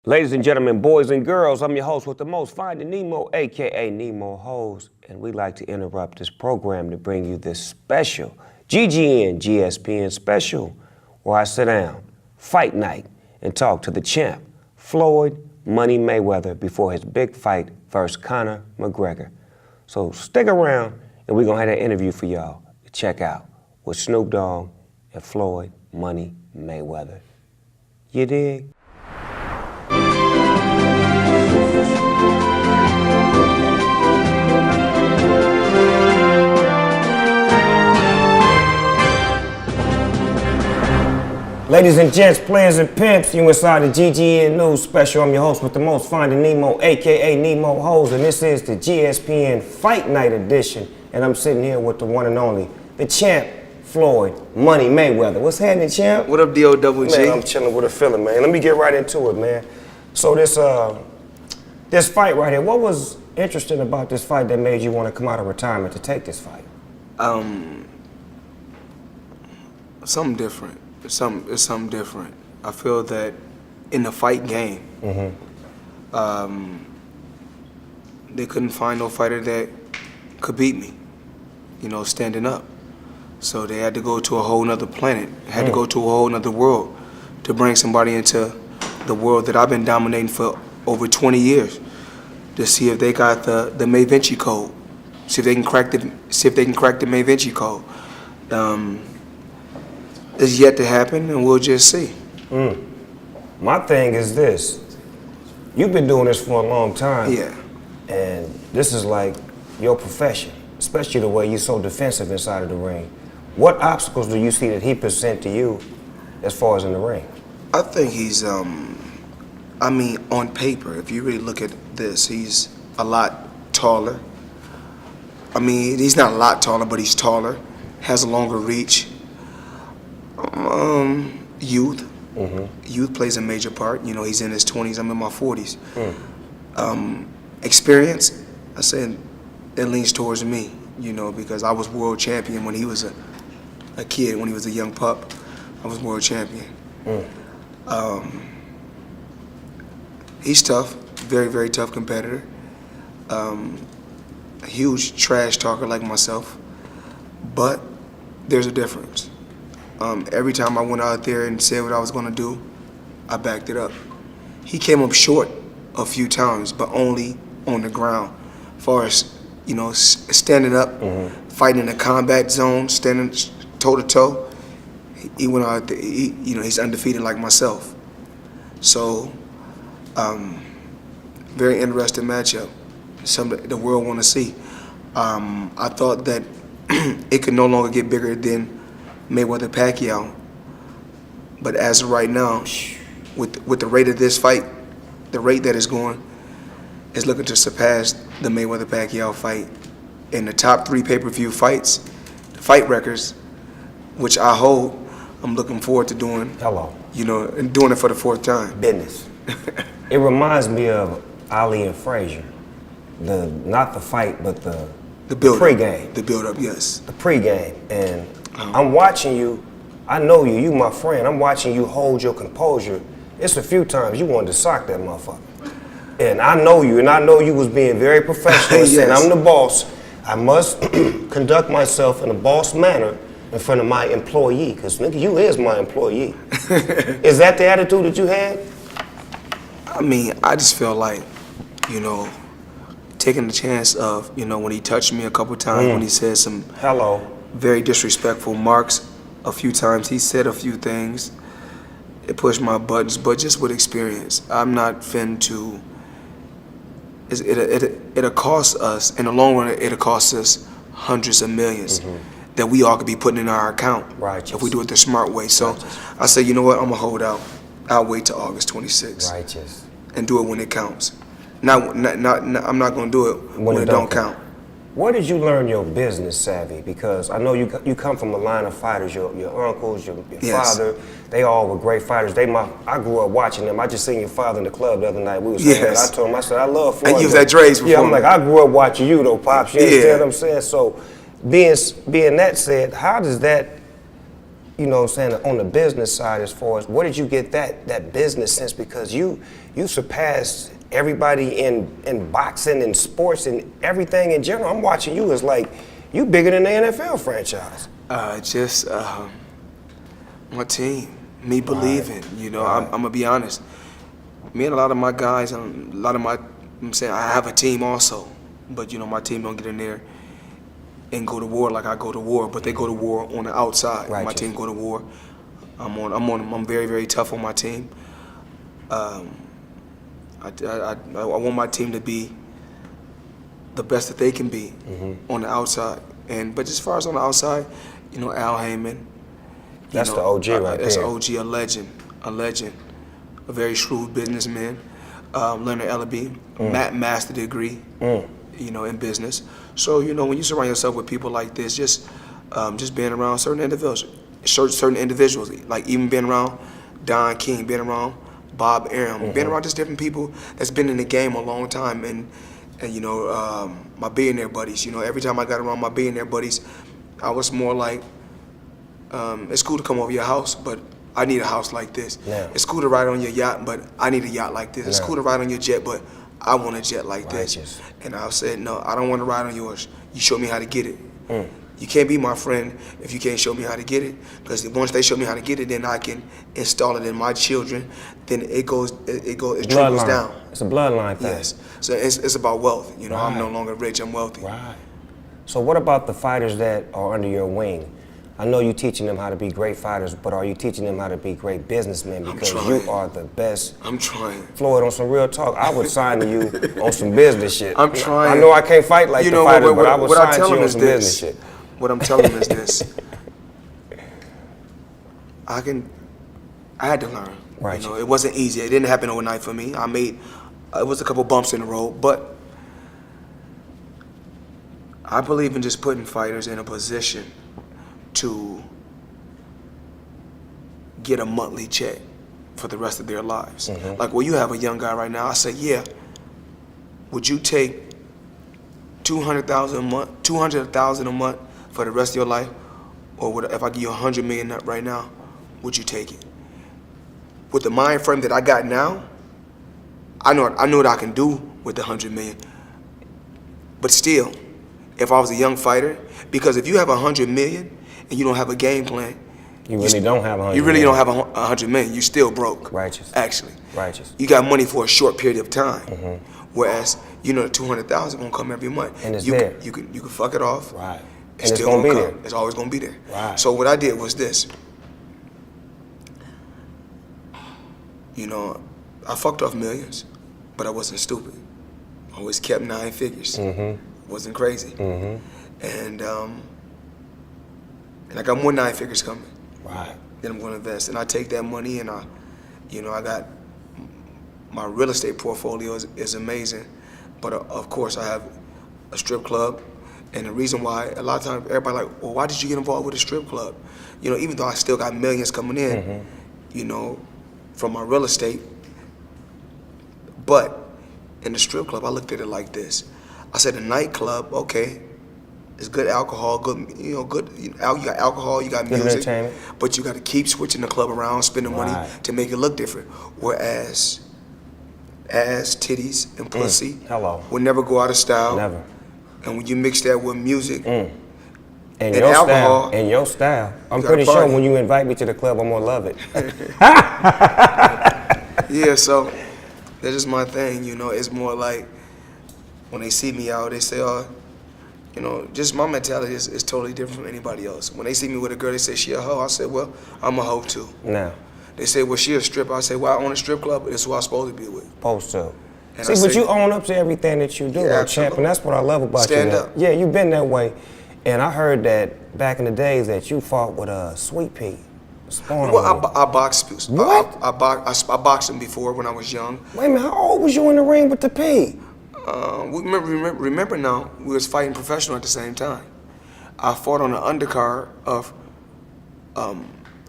Ladies and gentlemen, boys and girls, I'm your host with the most, Finding Nemo, aka Nemo Hose, and we like to interrupt this program to bring you this special GGN GSPN special where I sit down, fight night, and talk to the champ, Floyd Money Mayweather, before his big fight versus Conor McGregor. So stick around, and we're gonna have an interview for y'all to check out with Snoop Dogg and Floyd Money Mayweather. You dig? Ladies and gents, players and pimps, you inside the GGN News Special. I'm your host with the most, Finding Nemo, aka Nemo Hose, and this is the GSPN Fight Night edition. And I'm sitting here with the one and only, the champ, Floyd Money Mayweather. What's happening, champ? What up, D.O.G.? Man, I'm chilling with a feeling, man. Let me get right into it, man. So this fight right here, what was interesting about this fight that made you want to come out of retirement to take this fight? Something different. It's something different. I feel that in the fight game, they couldn't find no fighter that could beat me, standing up. So they had to go to a whole nother planet, had to go to a whole nother world to bring somebody into the world that I've been dominating for over 20 years to see if they got the May Vinci code, see if they can crack the May Vinci code. It's yet to happen, and we'll just see. My thing is this. You've been doing this for a long time. Yeah. And this is like your profession, especially the way you're so defensive inside of the ring. What obstacles do you see that he present to you as far as in the ring? I think he's, on paper, if you really look at this, he's a lot taller. He's not a lot taller, but he's taller, has a longer reach. Youth. Youth plays a major part. He's in his 20s, I'm in my 40s. Experience, I say it leans towards me, because I was world champion when he was a kid, when he was a young pup. I was world champion. He's tough, very, very tough competitor. A huge trash talker like myself, but there's a difference. Every time I went out there and said what I was going to do, I backed it up. He came up short a few times, but only on the ground. As far as, standing up, fighting in a combat zone, standing toe-to-toe, he went out there, he's undefeated like myself. So, very interesting matchup, something the world want to see. I thought that it could no longer get bigger than Mayweather Pacquiao, but as of right now, with the rate of this fight, the rate that it's going, is looking to surpass the Mayweather Pacquiao fight in the top 3 pay-per-view fights, the fight records, which I hold. I'm looking forward to doing. And doing it for the 4th time. Business. It reminds me of Ali and Frazier. Not the fight, but the build pregame. The build-up, yes. The pregame. And I'm watching you. I know you. You my friend. I'm watching you hold your composure. It's a few times you wanted to sock that motherfucker. And I know you. And I know you was being very professional and saying, I'm the boss. I must conduct myself in a boss manner in front of my employee. Because, nigga, you is my employee. Is that the attitude that you had? I just feel like, taking the chance of, when he touched me a couple times, when he said some very disrespectful marks a few times, he said a few things. It pushed my buttons, but just with experience. I'm not finna to, it'll cost us, in the long run, it'll cost us hundreds of millions that we all could be putting in our account if we do it the smart way. So I say, you know what, I'm gonna hold out. I'll wait till August 26th. And do it when it counts. I'm not gonna do it when it don't count. Where did you learn your business savvy? Because I know you come from a line of fighters. Your uncles, your father, they all were great fighters. I grew up watching them. I just seen your father in the club the other night. We was saying, I told him, I said, I love Floyd. And you was at Dre's before. Yeah, I'm like, I grew up watching you though, Pops. You understand what I'm saying? So being that said, how does that, you know what I'm saying, on the business side as far as where did you get that business sense? Because you surpassed everybody in boxing and sports and everything in general. I'm watching you as like, you bigger than the NFL franchise. Just my team, me believing, you know, Right. I'm gonna be honest. Me and a lot of my guys, I'm saying I have a team also, but you know, my team don't get in there and go to war like I go to war, but they go to war on the outside. My Righteous. team go to war. I'm very, very tough on my team. I want my team to be the best that they can be on the outside. But as far as on the outside, you know, Al Heyman. That's the OG right That's there. an OG, a legend, a very shrewd businessman. Leonard Ellaby, master degree, you know, in business. So you know, when you surround yourself with people like this, just being around certain individuals, like even being around Don King, being around Bob Arum, being around just different people that's been in the game a long time, and you know, my billionaire buddies. You know, every time I got around my billionaire buddies, I was more like, it's cool to come over your house, but I need a house like this. Yeah. It's cool to ride on your yacht, but I need a yacht like this. It's Yeah. cool to ride on your jet, but I want a jet like this. Righteous. And I said, no, I don't want to ride on yours. You show me how to get it. You can't be my friend if you can't show me how to get it. Because once they show me how to get it, then I can install it in my children. Then it trickles Bloodline. down. It's a bloodline thing. Yes. So it's about wealth. You know, I'm no Right. longer rich, I'm wealthy. Right. So what about the fighters that are under your wing? I know you're teaching them how to be great fighters, but are you teaching them how to be great businessmen? Because you trying. are the best. I'm trying. Floyd, on some real talk, I would sign to you on some business shit. I'm trying. I know I can't fight like You the know, fighters, but I would what I sign tell to you them on is some this. business shit. What I'm telling them is this. I had to learn. Right. You know, it wasn't easy. It didn't happen overnight for me. It was a couple bumps in the road, but I believe in just putting fighters in a position to get a monthly check for the rest of their lives. Like, well, you have a young guy right now. I say, yeah. Would you take $200,000 a month, $200,000 a month for the rest of your life, or if I give you $100 million right now, would you take it? With the mind frame that I got now, I know what I can do with the $100 million. But still, if I was a young fighter, because if you have $100 million and you don't have a game plan, You really don't have 100. you really don't have $100 million. You still broke. Righteous. Actually. Righteous. You got money for a short period of time. Whereas, you know, the $200,000 won't come every month. And it's you there. You can fuck it off. Right. It's And it's still gonna be come. there. It's always gonna be there. Right. So what I did was this. You know, I fucked off millions, but I wasn't stupid. I always kept 9 figures. Wasn't crazy. And I got more 9 figures coming. Right. Then I'm gonna invest. And I take that money and I got my real estate portfolio is amazing. But of course I have a strip club. And the reason why, a lot of times everybody like, well, why did you get involved with a strip club? You know, even though I still got millions coming in, you know, from my real estate. But in the strip club, I looked at it like this. I said, a nightclub, okay, it's good alcohol, good, you know, good. You got alcohol, you got Good music, entertainment. but you got to keep switching the club around, spending money Right. to make it look different. Whereas, ass, titties, and pussy Hello. would never go out of style. Never. And when you mix that with music, And And your alcohol. style. And your style. I'm You pretty gotta sure party. when you invite me to the club, I'm gonna love it. yeah, so that's just my thing, you know. It's more like when they see me out, they say, oh, you know, just my mentality is totally different from anybody else. When they see me with a girl, they say, she a hoe. I said, well, I'm a hoe too. Now, They say, well, she a stripper. I say, well, I own a strip club, but this is who I'm supposed to be with. post to. And See, I but say- you own up to everything that you do, Yeah, though, champ, absolutely. and that's what I love about Stand you. up. Yeah, you've been that way. And I heard that back in the days that you fought with Sweet Pea. Sparring Well, with him. I boxed. What? I boxed him before when I was young. Wait a minute, how old was you in the ring with the P? Remember now, we was fighting professional at the same time. I fought on the undercard of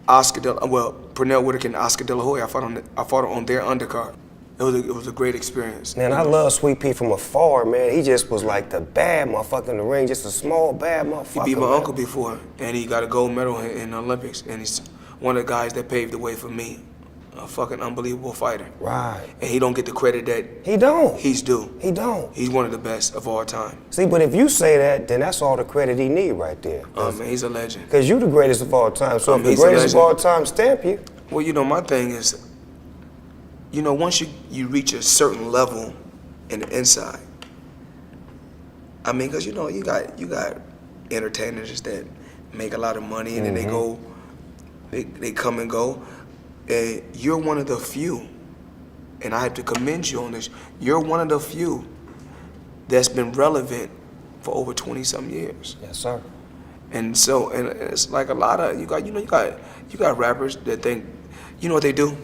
Pernell Whitaker and Oscar De La Hoya. I fought on their undercard. it was a great experience. Man, I love Sweet Pea from afar, man. He just was like the bad motherfucker in the ring, just a small bad motherfucker. He beat my man. uncle before, and he got a gold medal in the Olympics, and he's one of the guys that paved the way for me. A fucking unbelievable fighter. Right. And he don't get the credit that He don't. he's due. He don't. He's one of the best of all time. See, but if you say that, then that's all the credit he need right there. Man, he's a legend. Because you the greatest of all time. So if the He's a greatest of legend. all time stamp you, Well, you know, my thing is, you know, once you reach a certain level in the inside, I mean, because, you know, you got entertainers that make a lot of money and then they come and go. And you're one of the few, and I have to commend you on this, you're one of the few that's been relevant for over 20-some years. yes, sir. And so, and it's like a lot of, you got rappers that think, you know what they do?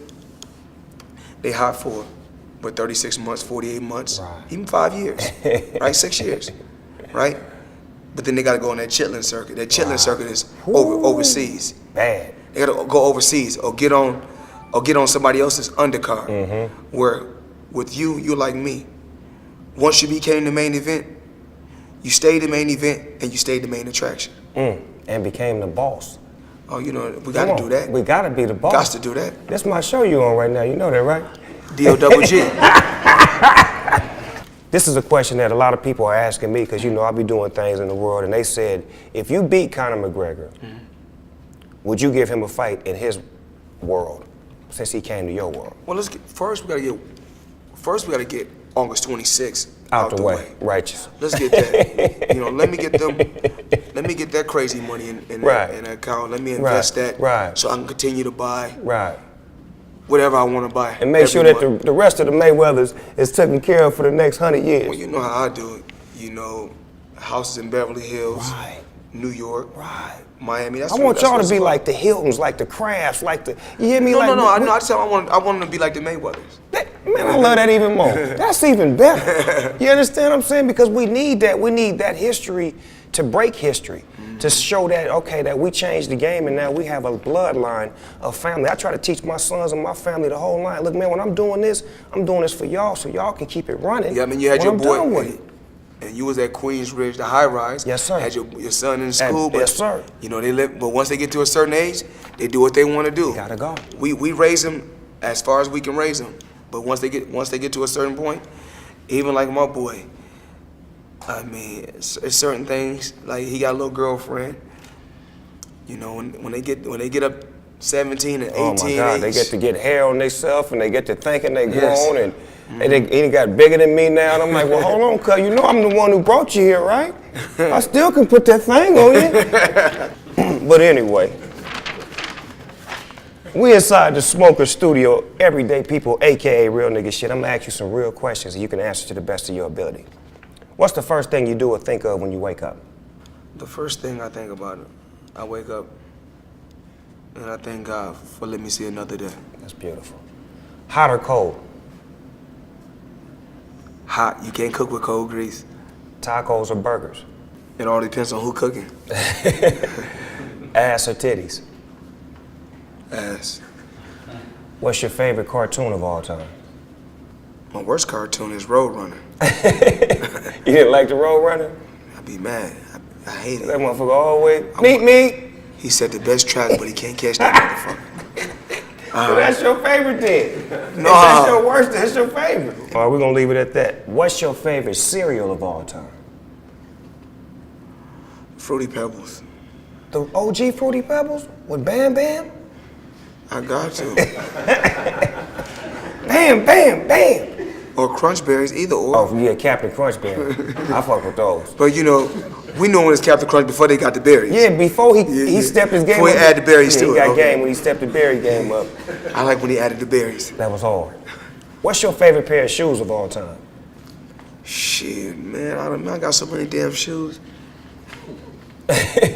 They hot for, 36 months, 48 months, Right. even 5 years, right? 6 years, right? But then they got to go on that chitlin circuit. That chitlin circuit is overseas. Bad. They got to go overseas or get on somebody else's undercard. Where with you're like me. Once you became the main event, you stayed the main event and you stayed the main attraction. And became the boss. Oh, you know, we got to do that. We got to be the boss. Got to do that. That's my show you on right now. You know that, right? D-O-double-G. This is a question that a lot of people are asking me because, you know, I be doing things in the world, and they said, if you beat Conor McGregor, would you give him a fight in his world since he came to your world? Well, first we got to get August 26th Out the way. Righteous. Let's get that. You know, let me get that crazy money in Right. an account. Let me invest Right. that Right. so I can continue to buy Right. whatever I want to buy. And make sure that every month. the rest of the Mayweathers is taken care of for the next 100 years. Well, you know how I do it. You know, houses in Beverly Hills, Right. New York, Right. Miami. That's I what- want that's y'all what to it's be about. like the Hiltons, like the Crafts, like the, you hear me? No, like, no, no. I just I want them to be like the Mayweathers. Man, I love that even more. That's even better. You understand what I'm saying? Because we need that. We need that history to break history, to show that, okay, that we changed the game and now we have a bloodline of family. I try to teach my sons and my family the whole line. Look, man, when I'm doing this for y'all so y'all can keep it running. Yeah, I mean, you had when your I'm boy, done with it. and you was at Queensbridge, the high rise. Yes, sir. Had your son in school, but yes, sir. you know they live. But once they get to a certain age, they do what they want to do. Gotta go. We raise them as far as we can raise them. But once they get to a certain point, even like my boy, I mean, it's certain things like he got a little girlfriend. You know, when they get up 17 and 18, Oh my God, they get to get hair on themselves and they get to thinking they Yes. grown and they got bigger than me now. And I'm like, well, hold on, cuz you know I'm the one who brought you here, right? I still can put that thing on you. But anyway, we inside the Smoker Studio, everyday people, AKA real nigga shit. I'm gonna ask you some real questions and you can answer to the best of your ability. What's the first thing you do or think of when you wake up? The first thing I think about, I wake up and I thank God for letting me see another day. That's beautiful. Hot or cold? Hot, you can't cook with cold grease. Tacos or burgers? It all depends on who cooking. Ass or titties? Ass. What's your favorite cartoon of all time? My worst cartoon is Roadrunner. You didn't like the Roadrunner? I'd be mad. I hate That it. motherfucker always, meet. He set the best trap, but he can't catch that motherfucker. So that's your favorite then? No. If that's your worst, that's your favorite. All right, we're gonna leave it at that. What's your favorite cereal of all time? Fruity Pebbles. The OG Fruity Pebbles with Bam Bam? I got to. Bam, bam, bam. Or Crunch Berries, either or. Oh, yeah, Captain Crunch Berry. I fuck with those. But you know, we knew when it's Captain Crunch before they got the berries. Yeah, before he Yeah. stepped his game Before up. he added the berries to he it, got okay. game when he stepped the berry game up. I like when he added the berries. That was hard. What's your favorite pair of shoes of all time? Shit, man, I got so many damn shoes.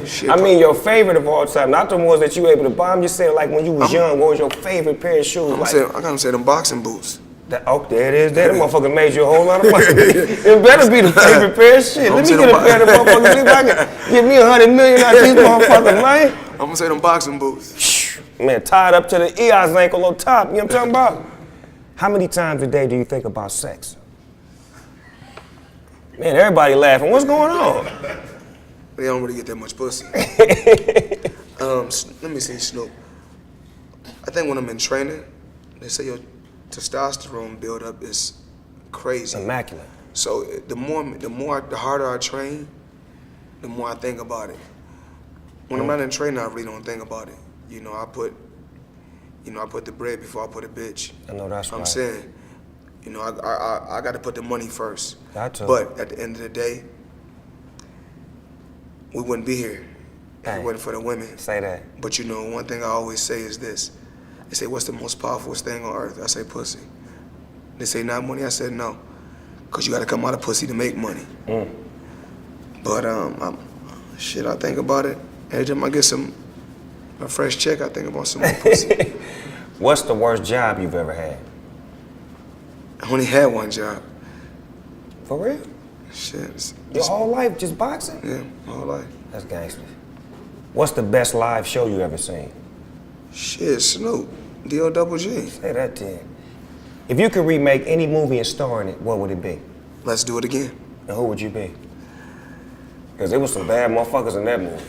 Shit, I mean, your favorite of all time, not the ones that you were able to buy. I'm just saying, like when you was young, what was your favorite pair of shoes? I gotta say them boxing boots. Oh, there it is. That motherfucker made you a whole lot of money. It better be the favorite pair of shit. Let me saying get a them pair of them motherfuckers. See if I can get me 100 million out of these motherfuckers, man. I'm gonna say them boxing boots. Man, tied up to the Eos ankle on top. You know what I'm talking about? How many times a day do you think about sex? Man, everybody laughing. What's going on? They don't really get that much pussy. Let me see, Snoop. I think when I'm in training, they say your testosterone buildup is crazy. Immaculate. So the harder I train, the more I think about it. When I'm not in training, I really don't think about it. I put the bread before I put a bitch. I know that's right. I'm saying, I got to put the money first. Got to. But at the end of the day, we wouldn't be here if Hey. it wasn't for the women. Say that. But one thing I always say is this. They say, what's the most powerful thing on earth? I say, pussy. They say, not money? I said, no. Because you got to come out of pussy to make money. But, I think about it. Every time I get a fresh check, I think about some more pussy. What's the worst job you've ever had? I only had one job. For real? Shit. Your whole life just boxing? Yeah, my whole life. That's gangster. What's the best live show you ever seen? Shit, Snoop. D.O.Double-G. Say that then. If you could remake any movie and star in it, what would it be? Let's do it again. And who would you be? Because there was some bad motherfuckers in that movie.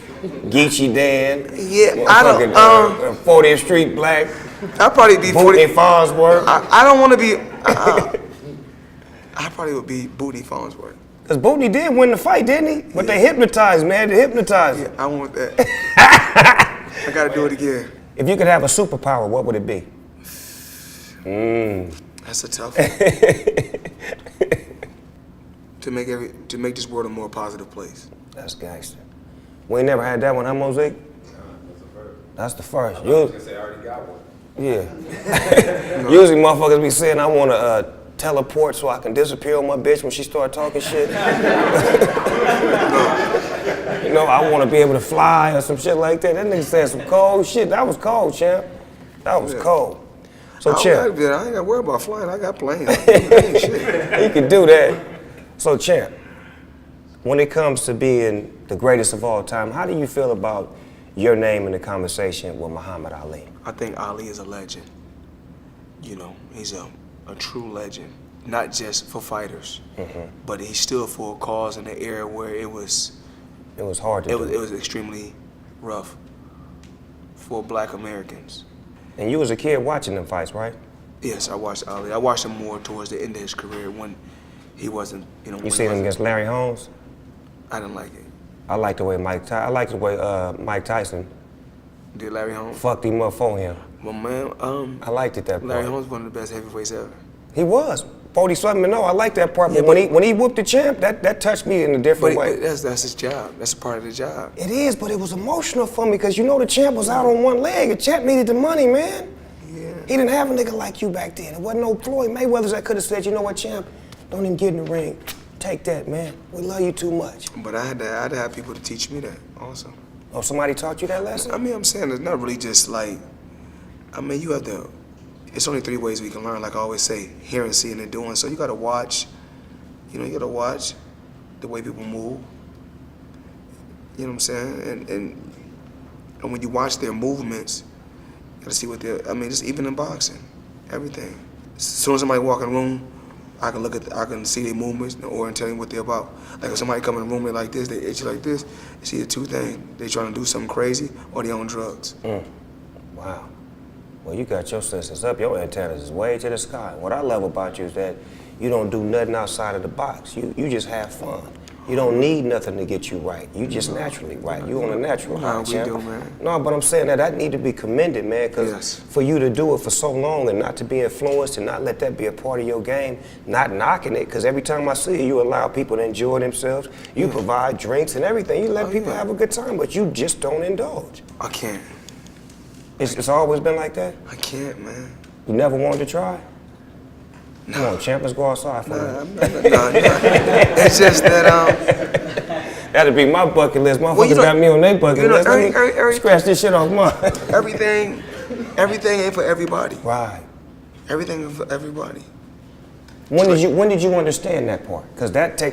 Geechee Dan. Yeah, I don't. 40th Street Black. I'd probably be Booty Farnsworth. I don't want to be. I probably would be Booty Farnsworth. Because Booty did win the fight, didn't he? But they hypnotized, man. They hypnotized him. Yeah, I want that. I gotta do it again. If you could have a superpower, what would it be? That's a tough one. to make this world a more positive place. That's gangster. We ain't never had that one, huh, Mosaic? That's the first. I was gonna say I already got one. Yeah. Usually motherfuckers be saying I want to teleport so I can disappear on my bitch when she start talking shit. I want to be able to fly or some shit like that. That nigga said some cold shit. That was cold, champ. That was cold. So, champ. I ain't got to worry about flying. I got planes. Shit. You can do that. So, champ, when it comes to being the greatest of all time, how do you feel about your name in the conversation with Muhammad Ali? I think Ali is a legend. He's a true legend. Not just for fighters, but he stood for a cause in an era where it was hard to do. It was extremely rough for Black Americans. And you was a kid watching them fights, right? Yes, I watched Ali. I watched him more towards the end of his career when he wasn't, You seen him against Larry Holmes? I didn't like it. I like the way Mike Tyson Did Larry Holmes? fucked him up for him. Well, man, I liked it that part. Larry Holmes was one of the best heavyweights ever. He was 40-something. No, I like that part. But when he whooped the champ, that touched me in a different way. But that's his job. That's a part of the job. It is, but it was emotional for me because the champ was out on one leg. The champ needed the money, man. Yeah. He didn't have a nigga like you back then. It wasn't no Floyd Mayweather's that could have said, you know what, champ, don't even get in the ring. Take that, man. We love you too much. But I had to have people to teach me that also. Oh, somebody taught you that lesson? I'm saying it's not really just like, you have to, it's only 3 ways we can learn, like I always say, hearing, seeing, and doing. So you gotta watch, you gotta watch the way people move. You know what I'm saying? And when you watch their movements, you gotta see what they're, just even in boxing, everything. As soon as somebody walk in the room, I can see their movements or tell you what they're about. Like if somebody come in the room, they like this, they itch like this, you see the 2 things. They trying to do something crazy or they on drugs. Wow. Well, you got your senses up. Your antennas is way to the sky. What I love about you is that you don't do nothing outside of the box. You just have fun. You don't need nothing to get you right. You just naturally right. You on a natural high, we champ. do, man. No, but I'm saying that need to be commended, man, because for you to do it for so long and not to be influenced and not let that be a part of your game, not knocking it, because every time I see you allow people to enjoy themselves. You provide drinks and everything. You let people have a good time, but you just don't indulge. I can't. It's always been like that? I can't, man. You never wanted to try? Come on, champ, let's go outside for a minute. No. It's just that That'd be my bucket list. Motherfuckers got me on their bucket list. Let me scratch this shit off mine. everything ain't for everybody. Right. Everything ain't for everybody. When did you understand that part? Because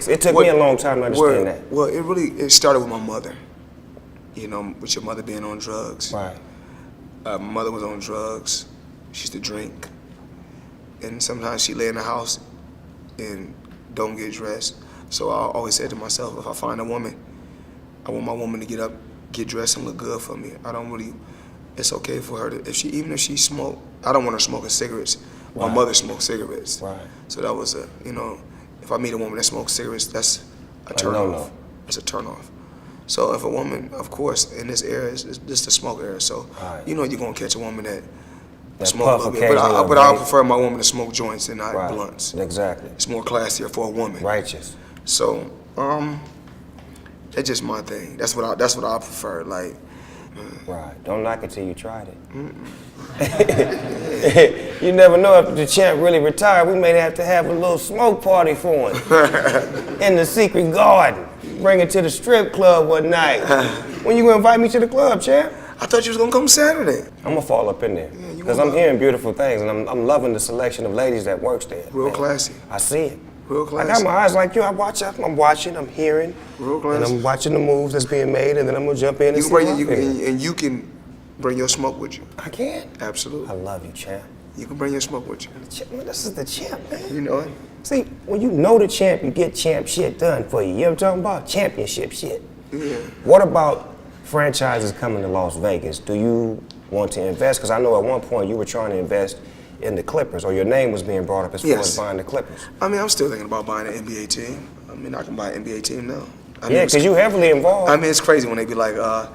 it took me a long time to understand that. Well, it started with my mother. With your mother being on drugs. Right. My mother was on drugs. She used to drink. and sometimes she lay in the house and don't get dressed. So I always said to myself, if I find a woman, I want my woman to get up, get dressed, and look good for me. I don't really. It's okay for her to, even if she smoke. I don't want her smoking cigarettes. My mother smoked cigarettes. Right. So that was if I meet a woman that smokes cigarettes, that's a turn off. no-no. It's a turn off. So if a woman, of course, in this era, this is the smoke era. So Right. you're gonna catch a woman that smoke puff a little bit. occasionally, But I right? prefer my woman to smoke joints and not Right. blunts. Exactly. It's more classier for a woman. Righteous. So that's just my thing. That's what I prefer. Like. Right. Don't knock it till you tried it. You never know if the champ really retired. We may have to have a little smoke party for him in the secret garden. Bring it to the strip club one night. When you gonna invite me to the club, champ? I thought you was gonna come Saturday. I'm gonna fall up in there you because gonna- I'm hearing beautiful things and I'm loving the selection of ladies that works there. Real man. classy. I see it. Real I classy. got my eyes like you. I'm watching, I'm hearing, Real and classy. I'm watching the moves that's being made, and then I'm gonna jump in and You see can bring what I'm feeling. and you can bring your smoke with you. I can. Absolutely. I love you, champ. You can bring your smoke with you. Champ, man, this is the champ, man. You know it. See, when you know the champ, you get champ shit done for you. You know what I'm talking about? Championship shit. Yeah. What about franchises coming to Las Vegas? Do you want to invest? Because I know at one point you were trying to invest in the Clippers, or your name was being brought up as far Yes. as buying the Clippers. I mean, I'm still thinking about buying an NBA team. I mean, I can buy an NBA team now. I mean, Yeah, because you heavily involved. I mean, it's crazy when they be like, oh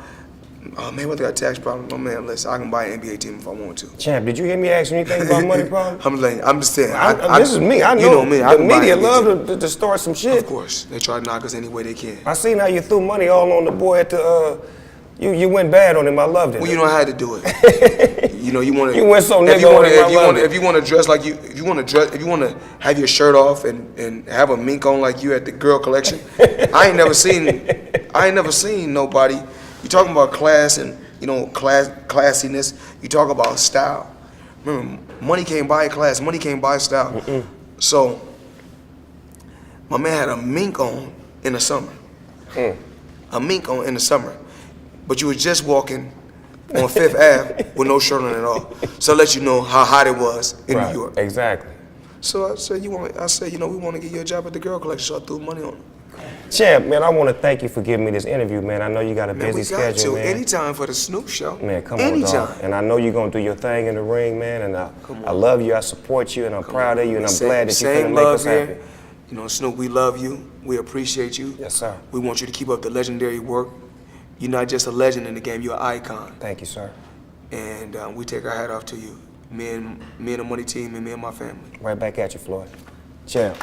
man, what they got tax problems? Oh man, listen, I can buy an NBA team if I want to. Champ, did you hear me ask you anything about money problems? I'm just saying. This is me. I know, You know me. I the can buy media an NBA team. love to start some shit. Of course, they try to knock us any way they can. I seen how you threw money all on the boy at the. You went bad on him. I loved it. Well, you know how to do it. you want to. You went so nigga on him, I loved it. If you want to dress like you, if you want to have your shirt off and have a mink on like you at the girl collection, I ain't never seen nobody. You talking about class and classiness. You talk about style. Remember, money can't buy class. Money can't buy style. So, my man had a mink on in the summer. A mink on in the summer. But you was just walking on Fifth Ave with no shirt on at all. So let you know how hot it was in Right, New York. Exactly. So I said, we want to get you a job at the girl collection. So I threw money on it. Champ, man, I want to thank you for giving me this interview, man. I know you got a Man, busy we got schedule, to. man. Anytime for the Snoop Show. Man, come on, Anytime. dog. And I know you're going to do your thing in the ring, man. And I love you, I support you, and I'm proud of you, and I'm glad that you're going to make us happy. Snoop, we love you. We appreciate you. Yes, sir. We want you to keep up the legendary work. You're not just a legend in the game, you're an icon. Thank you, sir. And we take our hat off to you. Me and the money team and me and my family. Right back at you, Floyd. Champ.